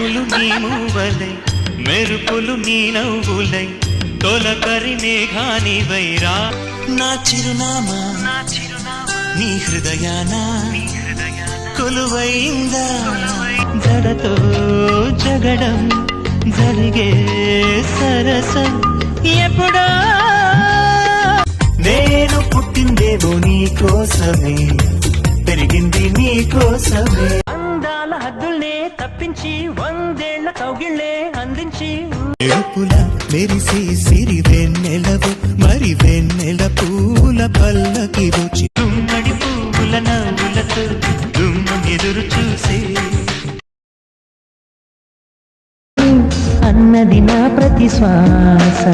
కనులు నీ మూవలై మెరుపులు నీ నవ్వులై తొలకరి మేఘానివైరా నా చిరునామా నీ హృదయాన కొలువైందా జడతో జగడం జరిగే సరసం ఎప్పుడో నేను పుట్టిందేమో నీ కోసమే పెరిగింది నీ కోసమే అందాల హద్దుల్నే తప్పించి వందేళ్ల కౌగిళ్లే అందించి ఎరుపుల మెరిసే సిరి వెన్నెలవు మరి వెన్నెల పూల పల్లకి రుచి తుమ్మడి పువ్వుల నవ్వులతో ఎదురు చూసే అన్నది నా ప్రతి శ్వాస